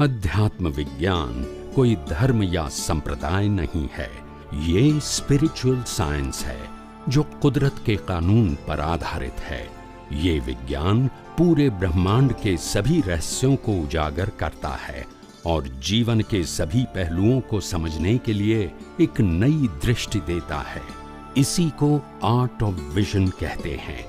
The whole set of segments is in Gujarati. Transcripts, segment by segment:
अध्यात्म विज्ञान कोई धर्म या संप्रदाय नहीं है, ये स्पिरिचुअल साइंस है जो कुदरत के कानून पर आधारित है। ये विज्ञान पूरे ब्रह्मांड के सभी रहस्यों को उजागर करता है और जीवन के सभी पहलुओं को समझने के लिए एक नई दृष्टि देता है। इसी को आर्ट ऑफ विजन कहते हैं,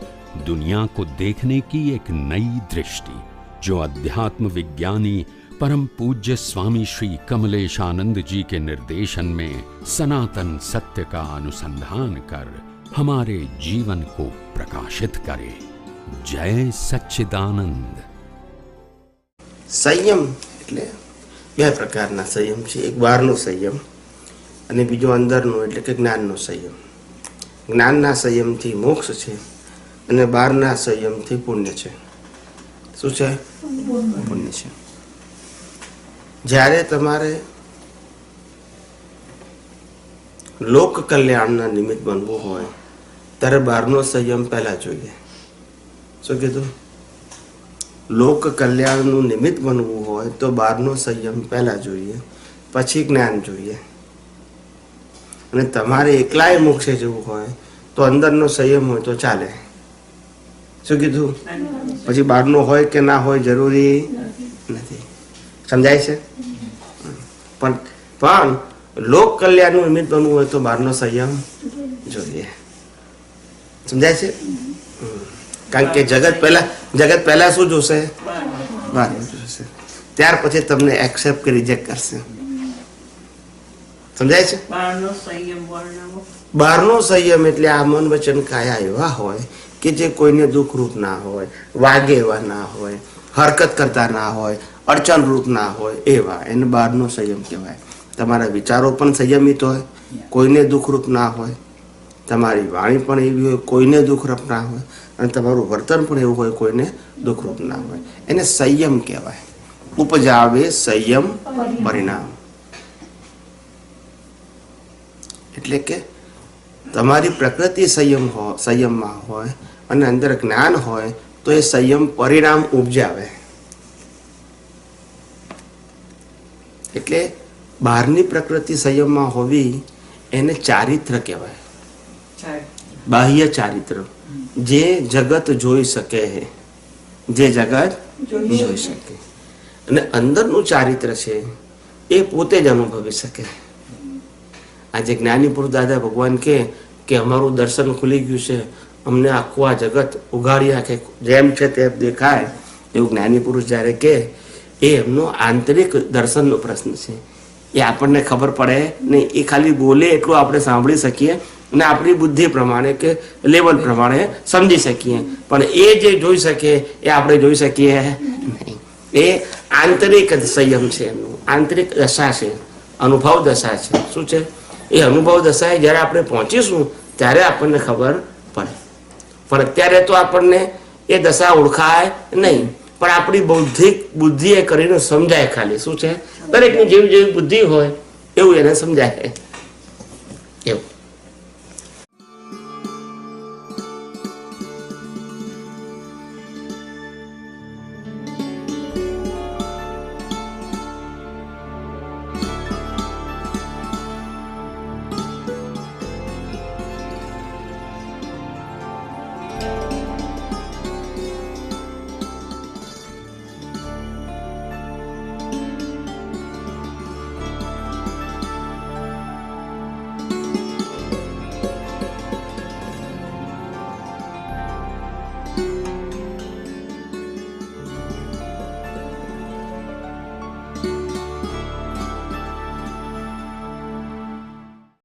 दुनिया को देखने की एक नई दृष्टि, जो अध्यात्म विज्ञानी परम पूज्य स्वामी श्री कमलेशानंद जी के निर्देशन में सनातन सत्य का अनुसंधान कर हमारे जीवन को प्रकाशित करे। जय सच्चिदानंद। संयम એટલે બે પ્રકારના સંયમ છે, એક બહારનો સંયમ અને બીજો અંદરનો એટલે કે જ્ઞાનનો સંયમ। જ્ઞાનના સંયમથી મોક્ષ છે અને બહારના સંયમથી પુણ્ય છે। શું છે? પુણ્ય છે। જ્યારે તમારે લોક કલ્યાણના નિમિત્ત બનવું હોય ત્યારે બહારનો સંયમ પહેલા જોઈએ। શું કીધું? લોક કલ્યાણનું નિમિત્ત બનવું હોય તો બહારનો સંયમ પહેલા જોઈએ, પછી જ્ઞાન જોઈએ। અને તમારે એકલાય મોક્ષે જવું હોય તો અંદરનો સંયમ હોય તો ચાલે। શું કીધું? પછી બહારનો હોય કે ના હોય જરૂરી નથી। સમજાય છે? પણ લોક કલ્યાણનું નિમિત્ત બનવું હોય તો બહારનો સંયમ જોઈએ। સમજાય છે? કારણ કે જગત પહેલા શું જોશે? બહારનું જોશે, ત્યાર પછી તમને એક્સેપ્ટ કે રિજેક્ટ કરશે। સમજાય છે? બહારનો સંયમ એટલે આ મન વચન કાયા એવા હોય કે જે કોઈને દુઃખરૂપ ના હોય, વાગે એવા ના હોય, હરકત કરતા ના હોય, અડચણરૂપ ના હોય, એવા એને બહારનો સંયમ કહેવાય। તમારા વિચારો પણ સંયમિત હોય, કોઈને દુઃખરૂપ ના હોય, તમારી વાણી પણ એવી હોય, કોઈને દુઃખરૂપ ના હોય, અને તમારું વર્તન પણ એવું હોય, કોઈને દુઃખરૂપ ના હોય, એને સંયમ કહેવાય। ઉપજાવે સંયમ પરિણામ, એટલે કે તમારી પ્રકૃતિ સંયમમાં હોય અને અંદર જ્ઞાન હોય તો એ સંયમ પરિણામ ઉપજાવે। એટલે બહારની પ્રકૃતિ સંયમમાં હોવી એને ચારિત્ર કહેવાય। બાહ્ય ચારિત્ર, જે જગત જોઈ શકે, જે જગત જોઈ શકે, અને અંદરનું ચારિત્ર છે એ પોતે જ અનુભવી શકે। આજે જ્ઞાની પુરુષ દાદા ભગવાન કે અમારું દર્શન ખુલી ગયું છે, અમને આખું આ જગત ઉઘાડી નાખે, જેમ છે તેમ દેખાય, એવું જ્ઞાની પુરુષ જ્યારે કે એ એમનો આંતરિક દર્શનનો પ્રશ્ન છે। એ આપણને ખબર પડે નહીં, એ ખાલી બોલે એટલું આપણે સાંભળી શકીએ અને આપણી બુદ્ધિ પ્રમાણે કે લેવલ પ્રમાણે સમજી શકીએ, પણ એ જે જોઈ શકે એ આપણે જોઈ શકીએ નહીં। એ આંતરિક સંયમ છે, એમનું આંતરિક દશા છે, અનુભવ દશા છે। શું છે? એ અનુભવ દશાએ જ્યારે આપણે પહોંચીશું ત્યારે આપણને ખબર પડે, પણ અત્યારે તો આપણને એ દશા ઓળખાય નહીં, પણ આપણી બૌદ્ધિક બુદ્ધિ એ કરીને સમજાય ખાલી। શું છે? દરેકની જેવી જેવી બુદ્ધિ હોય એવું એને સમજાય એવું।